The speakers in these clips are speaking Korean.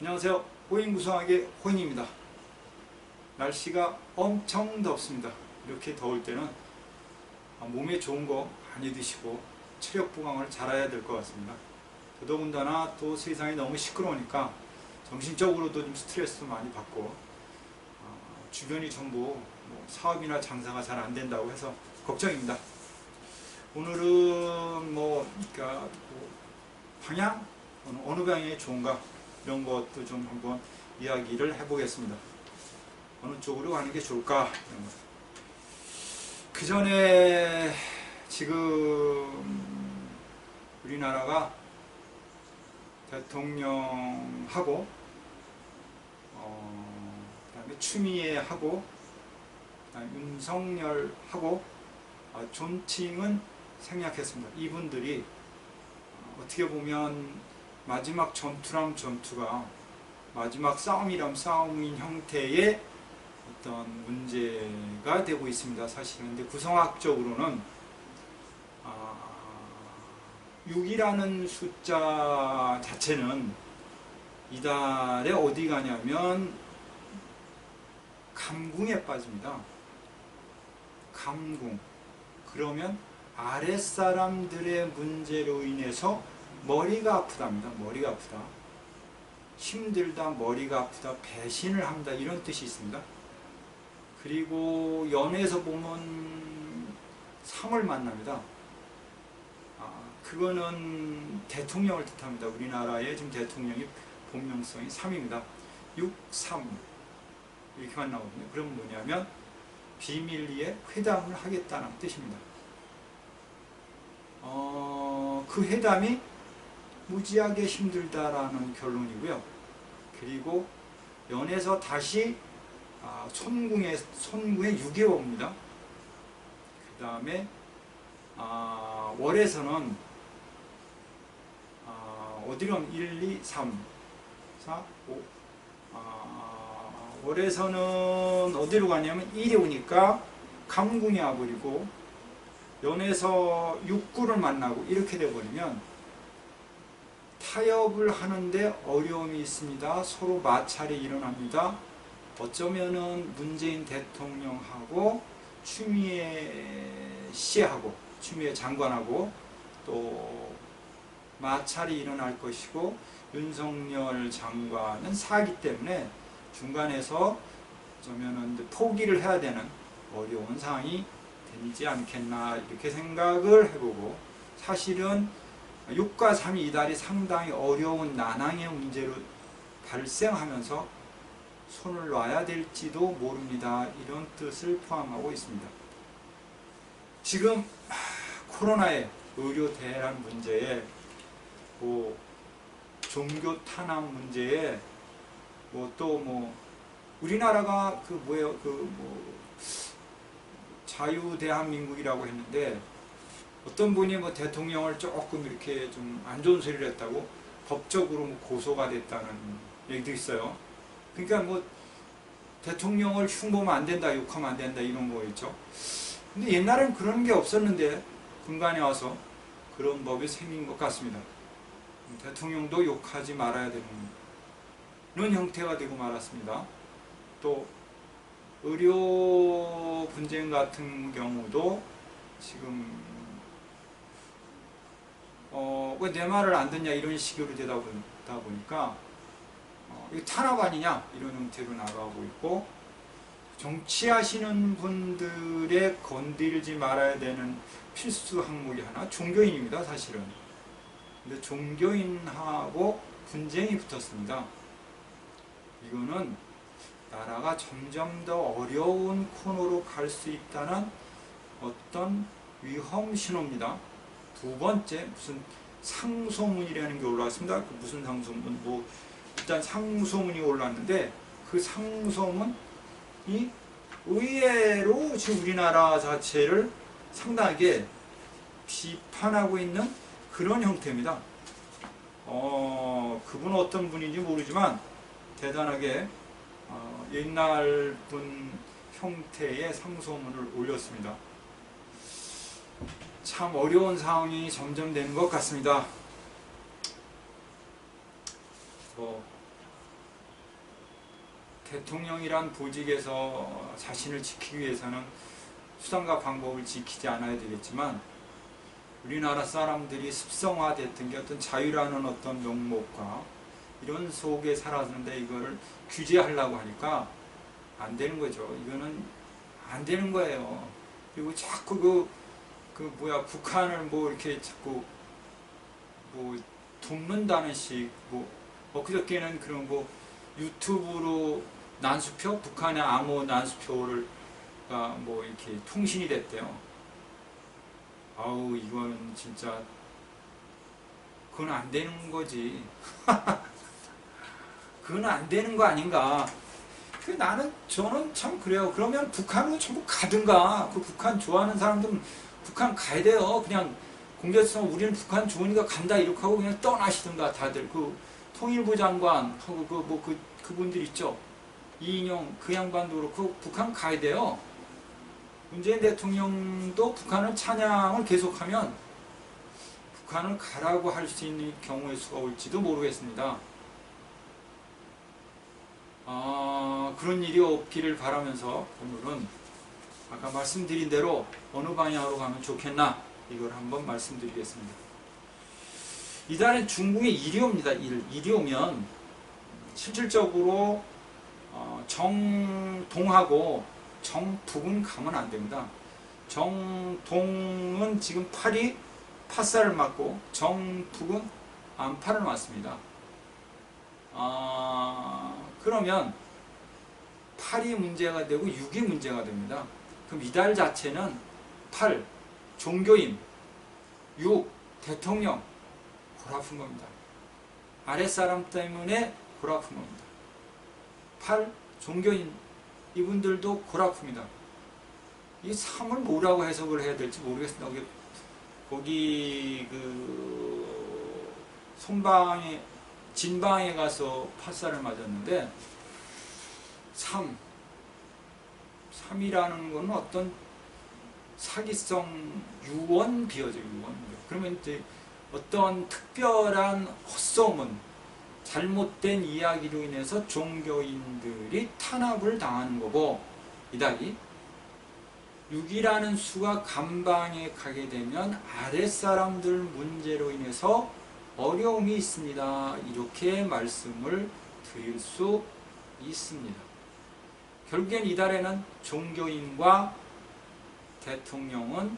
안녕하세요. 호인구성학의 호인입니다. 날씨가 엄청 덥습니다. 이렇게 더울 때는 몸에 좋은 거 많이 드시고 체력 보강을 잘해야 될 것 같습니다. 더더군다나 또 세상이 너무 시끄러우니까 정신적으로도 좀 스트레스 많이 받고 주변이 전부 사업이나 장사가 잘 안 된다고 해서 걱정입니다. 오늘은 그러니까 방향? 어느 방향이 좋은가? 이런 것도 좀 한번 이야기를 해보겠습니다. 어느 쪽으로 가는 게 좋을까? 그 전에 지금 우리나라가 대통령하고 그다음에 추미애하고 그다음에 윤석열하고 존칭은 생략했습니다. 이분들이 어떻게 보면 마지막 전투람 전투가 마지막 싸움이람 싸움인 형태의 어떤 문제가 되고 있습니다. 사실은. 근데 구성학적으로는 6이라는 숫자 자체는 이달에 어디 가냐면 감궁에 빠집니다. 감궁. 그러면 아랫사람들의 문제로 인해서 머리가 아프답니다. 머리가 아프다. 힘들다, 머리가 아프다, 배신을 한다, 이런 뜻이 있습니다. 그리고 연애에서 보면 상을 만납니다. 그거는 대통령을 뜻합니다. 우리나라의 지금 대통령이 본명성이 3입니다. 6, 3 이렇게만 나오거든요. 그럼 뭐냐면 비밀리에 회담을 하겠다는 뜻입니다. 그 회담이 무지하게 힘들다라는 결론이고요. 그리고 연에서 다시 손궁에 6에 옵니다. 그 다음에 월에서는 어디로 1, 2, 3, 4, 5 월에서는 어디로 가냐면 1에 오니까 감궁에 와버리고 연에서 6, 9를 만나고 이렇게 돼버리면 타협을 하는데 어려움이 있습니다. 서로 마찰이 일어납니다. 어쩌면은 문재인 대통령하고 추미애 씨하고 추미애 장관하고 또 마찰이 일어날 것이고 윤석열 장관은 사기 때문에 중간에서 어쩌면은 포기를 해야 되는 어려운 상황이 되지 않겠나 이렇게 생각을 해보고, 사실은 6과 3이 이달이 상당히 어려운 난항의 문제로 발생하면서 손을 놔야 될지도 모릅니다. 이런 뜻을 포함하고 있습니다. 지금 코로나의 의료 대란 문제에 종교 탄압 문제에 우리나라가 자유대한민국이라고 했는데 어떤 분이 대통령을 조금 이렇게 좀 안 좋은 소리를 했다고 법적으로 고소가 됐다는 얘기도 있어요. 그러니까 대통령을 흉보면 안 된다, 욕하면 안 된다, 이런 거겠죠. 근데 옛날엔 그런 게 없었는데 근간에 와서 그런 법이 생긴 것 같습니다. 대통령도 욕하지 말아야 되는 형태가 되고 말았습니다. 또 의료 분쟁 같은 경우도 지금 왜 내 말을 안 듣냐 이런 식으로 되다 보니까 이거 탄압 아니냐 이런 형태로 나가고 있고, 정치하시는 분들의 건들지 말아야 되는 필수 항목이 하나 종교인입니다. 사실은. 근데 종교인하고 분쟁이 붙었습니다. 이거는 나라가 점점 더 어려운 코너로 갈 수 있다는 어떤 위험 신호입니다. 두 번째, 무슨 상소문이라는 게 올라왔습니다. 무슨 상소문? 일단 상소문이 올랐는데 그 상소문이 의외로 지금 우리나라 자체를 상당하게 비판하고 있는 그런 형태입니다. 그분은 어떤 분인지 모르지만 대단하게 옛날 분 형태의 상소문을 올렸습니다. 참 어려운 상황이 점점 되는 것 같습니다. 대통령이란 보직에서 자신을 지키기 위해서는 수단과 방법을 지키지 않아야 되겠지만 우리나라 사람들이 습성화됐던 게 어떤 자유라는 어떤 명목과 이런 속에 살았는데 이거를 규제하려고 하니까 안 되는 거죠. 이거는 안 되는 거예요. 그리고 자꾸 북한을 뭐 이렇게 자꾸 뭐 돕는다는 식, 뭐 엊그저께는 그런 뭐 유튜브로 난수표, 북한의 암호 난수표를 뭐 이렇게 통신이 됐대요. 아우 이거는 진짜 그건 안 되는 거지. 그건 안 되는 거 아닌가. 저는 참 그래요. 그러면 북한으로 전부 가든가. 그 북한 좋아하는 사람들은 북한 가야 돼요. 그냥 공개성 우리는 북한 좋으니까 간다 이렇게 하고 그냥 떠나시든가 다들. 그 통일부 장관하고 그분들 있죠. 이인영 그 양반도 그렇고 북한 가야 돼요. 문재인 대통령도 북한을 찬양을 계속하면 북한을 가라고 할 수 있는 경우의 수가 올지도 모르겠습니다. 그런 일이 없기를 바라면서 오늘은 아까 말씀드린 대로 어느 방향으로 가면 좋겠나 이걸 한번 말씀드리겠습니다. 이달엔 중국의 일이 옵니다. 일이 오면 실질적으로 정동하고 정북은 가면 안 됩니다. 정동은 지금 팔이 팥살을 맞고 정북은 안팔을 맞습니다. 그러면 8이 문제가 되고 6이 문제가 됩니다. 그럼 이달 자체는 8, 종교인, 6, 대통령, 골아픈 겁니다. 아랫사람 때문에 골아픈 겁니다. 8, 종교인, 이분들도 골아픕니다. 이 3을 뭐라고 해석을 해야 될지 모르겠습니다. 거기 손방에 진방에 가서 팥살을 맞았는데 3이라는 것은 어떤 사기성 유언 비어죠. 유언. 그러면 이제 어떤 특별한 헛소문, 잘못된 이야기로 인해서 종교인들이 탄압을 당하는 거고, 이달이 6이라는 수가 간방에 가게 되면 아랫사람들 문제로 인해서 어려움이 있습니다. 이렇게 말씀을 드릴 수 있습니다. 결국엔 이달에는 종교인과 대통령은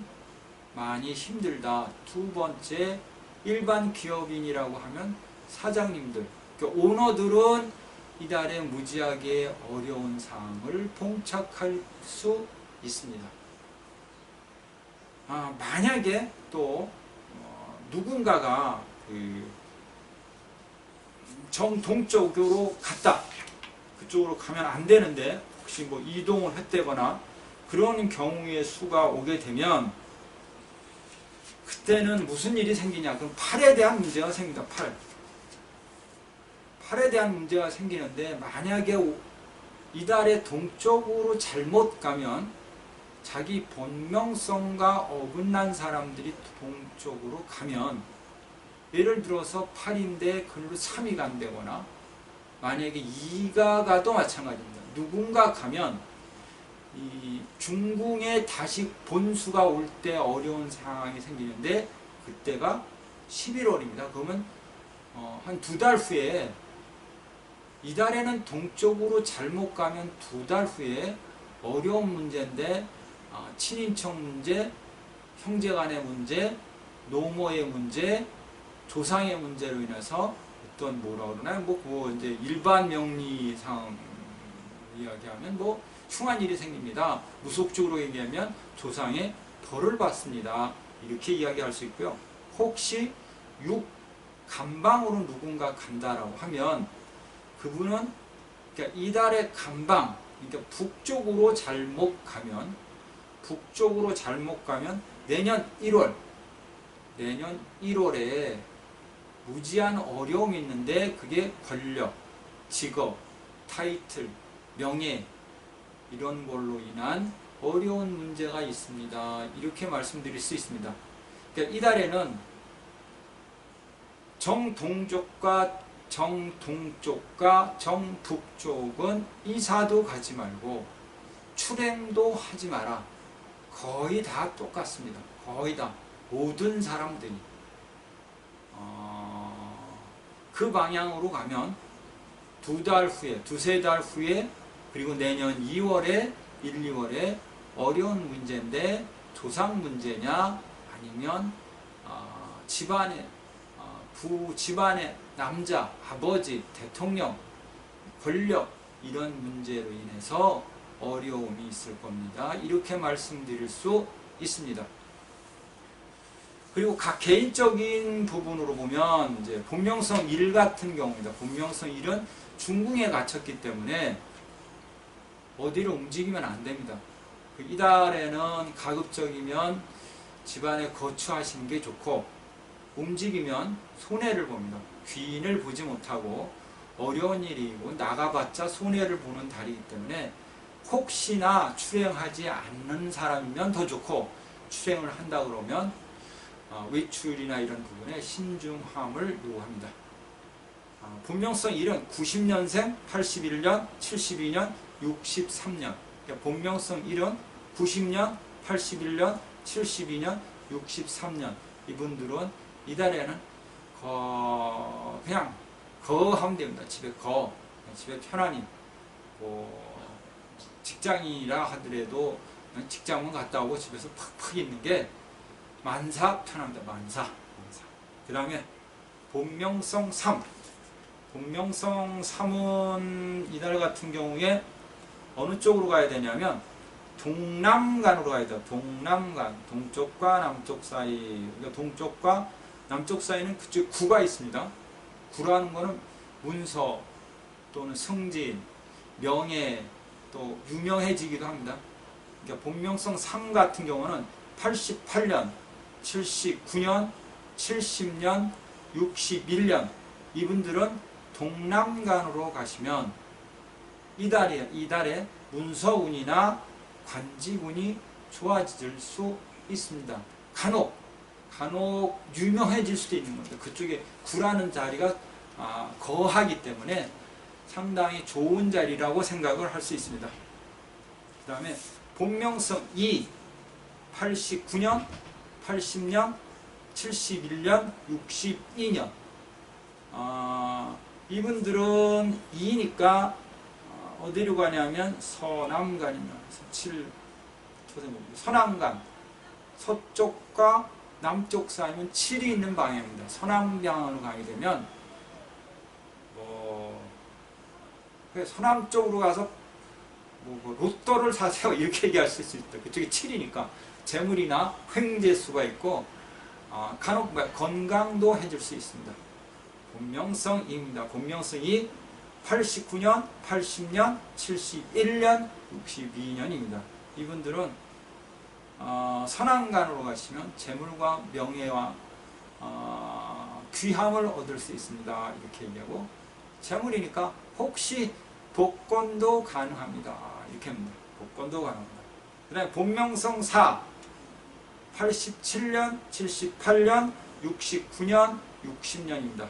많이 힘들다. 두 번째, 일반 기업인이라고 하면 사장님들, 오너들은 이달에 무지하게 어려운 상황을 봉착할 수 있습니다. 만약에 또 누군가가 정동쪽으로 갔다. 그쪽으로 가면 안 되는데 혹시 뭐 이동을 했다거나 그런 경우의 수가 오게 되면 그때는 무슨 일이 생기냐? 그럼 팔에 대한 문제가 생깁니다. 팔에 대한 문제가 생기는데 만약에 이달의 동쪽으로 잘못 가면 자기 본명성과 어긋난 사람들이 동쪽으로 가면 예를 들어서 8인데 그걸로 3이 간다거나 만약에 2가 가도 마찬가지입니다. 누군가 가면 이 중궁에 다시 본수가 올 때 어려운 상황이 생기는데 그때가 11월입니다. 그러면 한 2달 후에 이달에는 동쪽으로 잘못 가면 2달 후에 어려운 문제인데 친인척 문제, 형제간의 문제, 노모의 문제, 조상의 문제로 인해서 어떤 뭐라 그러나요? 이제 일반 명리상 이야기하면 흉한 일이 생깁니다. 무속적으로 얘기하면 조상의 벌을 받습니다. 이렇게 이야기할 수 있고요. 혹시 6 간방으로 누군가 간다라고 하면 그분은 그러니까 이달의 간방, 그러니까 북쪽으로 잘못 가면 내년 1월에 무지한 어려움이 있는데 그게 권력, 직업, 타이틀, 명예 이런 걸로 인한 어려운 문제가 있습니다. 이렇게 말씀드릴 수 있습니다. 그러니까 이달에는 정동쪽과 정동쪽과 정북쪽은 이사도 가지 말고 출행도 하지 마라. 거의 다 똑같습니다. 거의 다 모든 사람들이 그 방향으로 가면 두세 달 후에 그리고 내년 2월에 1, 2월에 어려운 문제인데 조상 문제냐 아니면 집안의 집안의 남자, 아버지, 대통령, 권력 이런 문제로 인해서 어려움이 있을 겁니다. 이렇게 말씀드릴 수 있습니다. 그리고 각 개인적인 부분으로 보면 이제 본명성 1 같은 경우입니다. 본명성 1은 중궁에 갇혔기 때문에 어디로 움직이면 안 됩니다. 이달에는 가급적이면 집안에 거주하시는 게 좋고 움직이면 손해를 봅니다. 귀인을 보지 못하고 어려운 일이고 나가봤자 손해를 보는 달이기 때문에 혹시나 출행하지 않는 사람이면 더 좋고 출행을 한다 그러면 외출이나 이런 부분에 신중함을 요구합니다. 본명성 1은 90년생, 81년, 72년, 63년. 그러니까 본명성 1은 90년, 81년, 72년, 63년. 이분들은 이달에는 그냥 하면 됩니다. 집에 편안히 직장이라 하더라도 직장만 갔다 오고 집에서 팍팍 있는 게 만사 편합니다. 만사. 그 다음에 본명성 3. 본명성 3은 이달 같은 경우에 어느 쪽으로 가야 되냐면 동남간으로 가야 돼요. 동남간. 동쪽과 남쪽 사이. 그러니까 동쪽과 남쪽 사이는 그쪽 구가 있습니다. 구라는 거는 문서 또는 승진, 명예, 또 유명해지기도 합니다. 그러니까 본명성 3 같은 경우는 88년, 79년, 70년, 61년 이분들은 동남간으로 가시면 이달에 문서운이나 관직운이 좋아질 수 있습니다. 간혹 유명해질 수도 있는 겁니다. 그쪽에 구라는 자리가 거하기 때문에 상당히 좋은 자리라고 생각을 할 수 있습니다. 그 다음에 본명성 2, 89년, 80년, 71년, 62년 이분들은 2니까 어디로 가냐면 서남간입니다. 서남간 서쪽과 남쪽 사이면 7이 있는 방향입니다. 서남방향으로 가게 되면 서남 쪽으로 가서 로또를 사세요 이렇게 얘기할 수 있다. 그쪽이 7이니까 재물이나 횡재수가 있고 간혹 건강도 해줄 수 있습니다. 본명성 2입니다. 본명성 2 89년, 80년, 71년, 62년입니다. 이분들은 선왕간으로 가시면 재물과 명예와 귀함을 얻을 수 있습니다. 이렇게 얘기하고 재물이니까 혹시 복권도 가능합니다. 이렇게 합니다. 복권도 가능합니다. 그 다음에 본명성 4 87년, 78년, 69년, 60년입니다.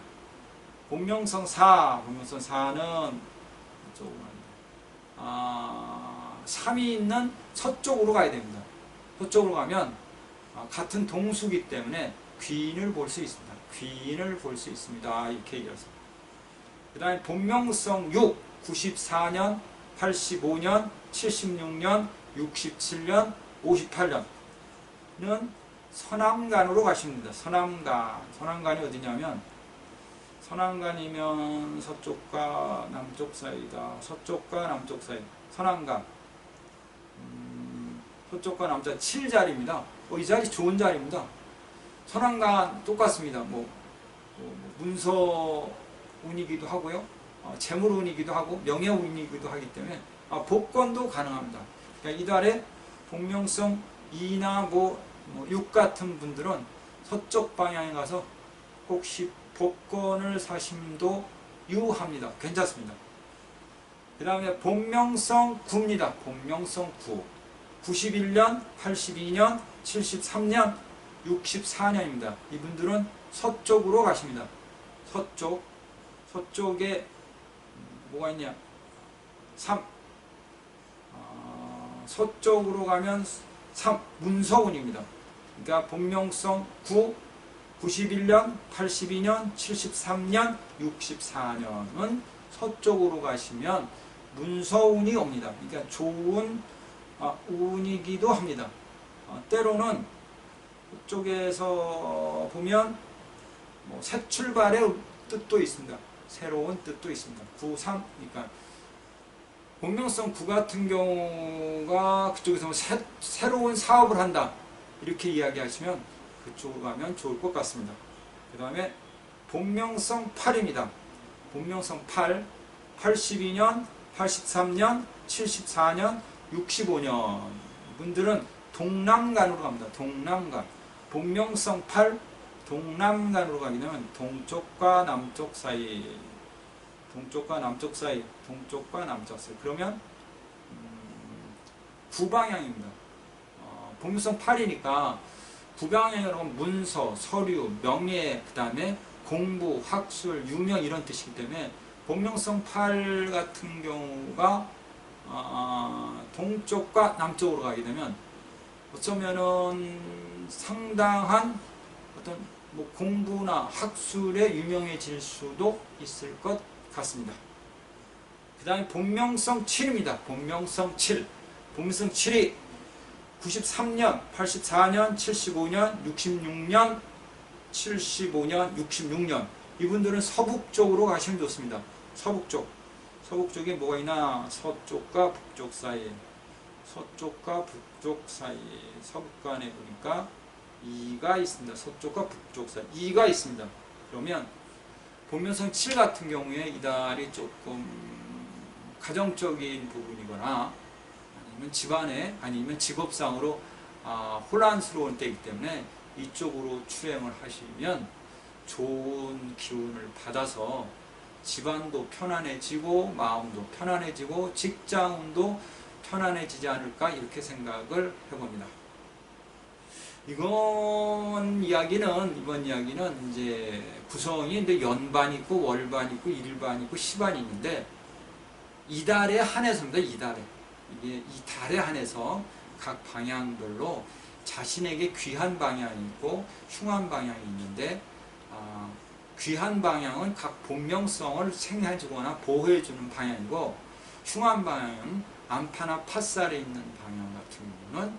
본명성 4는 3이 있는 서쪽으로 가야 됩니다. 서쪽으로 가면 같은 동수기 때문에 귀인을 볼 수 있습니다. 귀인을 볼 수 있습니다. 이렇게 얘기했습니다. 그 다음에 본명성 6, 94년, 85년, 76년, 67년, 58년은 서남간으로 가십니다. 서남간이 어디냐면 서남간이면 서쪽과 남쪽 사이다. 서쪽과 남쪽 사이. 서남간. 서쪽과 남쪽 7자리입니다. 이 자리 좋은 자리입니다. 서남간 똑같습니다. 문서운이기도 하고요. 재물운이기도 하고 명예운이기도 하기 때문에 복권도 가능합니다. 그러니까 이달에 본명성 2나 6 같은 분들은 서쪽 방향에 가서 혹시 복권을 사심도 유합니다. 괜찮습니다. 그 다음에 본명성 9입니다. 본명성 9. 91년, 82년, 73년, 64년입니다. 이분들은 서쪽으로 가십니다. 서쪽에 뭐가 있냐? 3. 서쪽으로 가면 3. 문서운입니다. 그러니까 본명성 9, 91년, 82년, 73년, 64년은 서쪽으로 가시면 문서운이 옵니다. 그러니까 좋은 운이기도 합니다. 때로는 그쪽에서 보면 새 출발의 뜻도 있습니다. 새로운 뜻도 있습니다. 9, 3. 그러니까 본명성 9 같은 경우가 그쪽에서 새로운 사업을 한다. 이렇게 이야기하시면 그쪽으로 가면 좋을 것 같습니다. 그 다음에 본명성 8입니다. 본명성 8, 82년, 83년, 74년, 65년 분들은 동남간으로 갑니다. 동남간. 본명성 8, 동남간으로 가게 되면 동쪽과 남쪽 사이, 동쪽과 남쪽 사이, 동쪽과 남쪽 사이. 그러면 구방향입니다. 본명성 8이니까 구방향으로 문서, 서류, 명예, 그 다음에 공부, 학술, 유명 이런 뜻이기 때문에 본명성 8 같은 경우가 동쪽과 남쪽으로 가게 되면 어쩌면은 상당한 어떤 공부나 학술에 유명해질 수도 있을 것 같습니다. 그 다음에 본명성 7입니다. 본명성 7. 본명성 7이 93년, 84년, 75년, 66년, 75년, 66년 이분들은 서북쪽으로 가시면 좋습니다. 서북쪽. 서북쪽에 뭐가 있나? 서쪽과 북쪽 사이. 서쪽과 북쪽 사이. 서북간에 보니까 2가 있습니다. 서쪽과 북쪽 사이. 2가 있습니다. 그러면 본명성 7 같은 경우에 이달이 조금 가정적인 부분이거나 아니면 집안에 아니면 직업상으로 혼란스러운 때이기 때문에 이쪽으로 출행을 하시면 좋은 기운을 받아서 집안도 편안해지고 마음도 편안해지고 직장운도 편안해지지 않을까 이렇게 생각을 해봅니다. 이번 이야기는 이제 구성이 이제 연반 있고 월반 있고 일반 있고 시반이 있는데 이달에 한해서입니다. 이달에 이게 이 달에 한해서 각 방향별로 자신에게 귀한 방향이 있고 흉한 방향이 있는데 귀한 방향은 각 본명성을 생해주거나 보호해주는 방향이고 흉한 방향은 암파나 팥살에 있는 방향 같은 경우는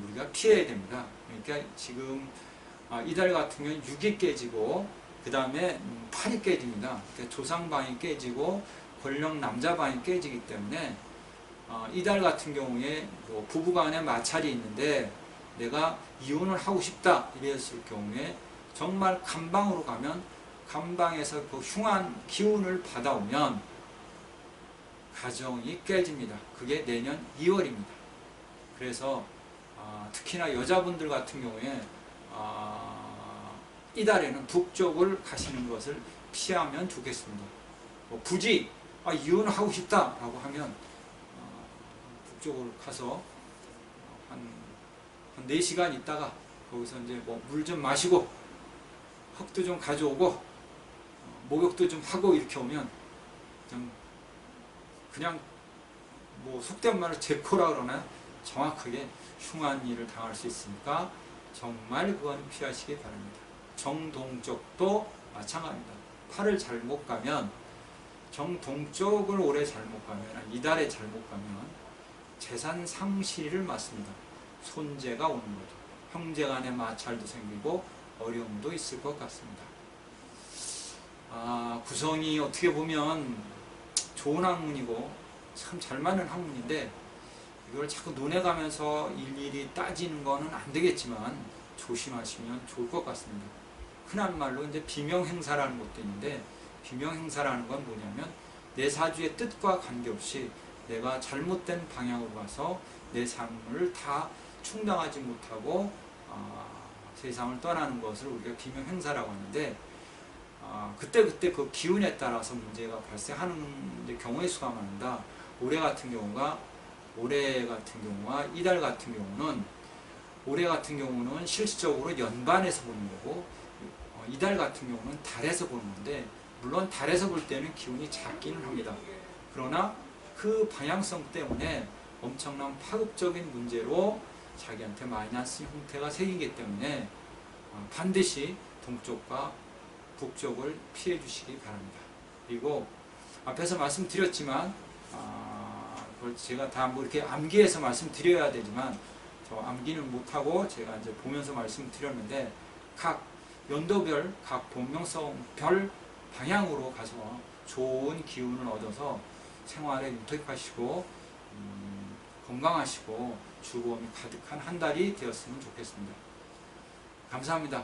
우리가 피해야 됩니다. 그러니까 지금 이달 같은 경우는 6이 깨지고 그 다음에 8이 깨집니다. 그러니까 조상방이 깨지고 권력 남자방이 깨지기 때문에 이달 같은 경우에 부부간에 마찰이 있는데 내가 이혼을 하고 싶다 이랬을 경우에 정말 간방으로 가면 간방에서 그 흉한 기운을 받아오면 가정이 깨집니다. 그게 내년 2월입니다. 그래서 특히나 여자분들 같은 경우에 이달에는 북쪽을 가시는 것을 피하면 좋겠습니다. 굳이 이혼을 하고 싶다라고 하면 북쪽으로 가서 한 4시간 있다가 거기서 이제 물 좀 마시고 흙도 좀 가져오고 목욕도 좀 하고 이렇게 오면 그냥 속된 말로 제코라 그러나 정확하게 흉한 일을 당할 수 있으니까 정말 그건 피하시기 바랍니다. 정동쪽도 마찬가지입니다. 팔을 잘못 가면 정동쪽을 올해 잘못 가면 이달에 잘못 가면 재산 상실을 맞습니다. 손재가 오는 거죠. 형제간의 마찰도 생기고 어려움도 있을 것 같습니다. 구성이 어떻게 보면 좋은 학문이고 참 잘 맞는 학문인데 이걸 자꾸 눈에 가면서 일일이 따지는 거는 안 되겠지만 조심하시면 좋을 것 같습니다. 흔한 말로 이제 비명행사라는 것도 있는데 비명행사라는 건 뭐냐면 내 사주의 뜻과 관계없이 내가 잘못된 방향으로 가서 내 삶을 다 충당하지 못하고 세상을 떠나는 것을 우리가 비명행사라고 하는데 그때그때 그 기운에 따라서 문제가 발생하는 경우의 수가 많은데 올해 같은 경우와 이달 같은 경우는 올해 같은 경우는 실질적으로 연반에서 보는 거고 이달 같은 경우는 달에서 보는 건데 물론 달에서 볼 때는 기운이 작기는 합니다. 그러나 그 방향성 때문에 엄청난 파급적인 문제로 자기한테 마이너스 형태가 생기기 때문에 반드시 동쪽과 북쪽을 피해 주시기 바랍니다. 그리고 앞에서 말씀드렸지만 그걸 제가 다 뭐 이렇게 암기해서 말씀드려야 되지만 저 암기는 못하고 제가 이제 보면서 말씀드렸는데 각 연도별 각 본명성별 방향으로 가서 좋은 기운을 얻어서 생활에 윤택하시고 건강하시고 즐거움이 가득한 한 달이 되었으면 좋겠습니다. 감사합니다.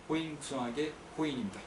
호인구성하게 호인입니다.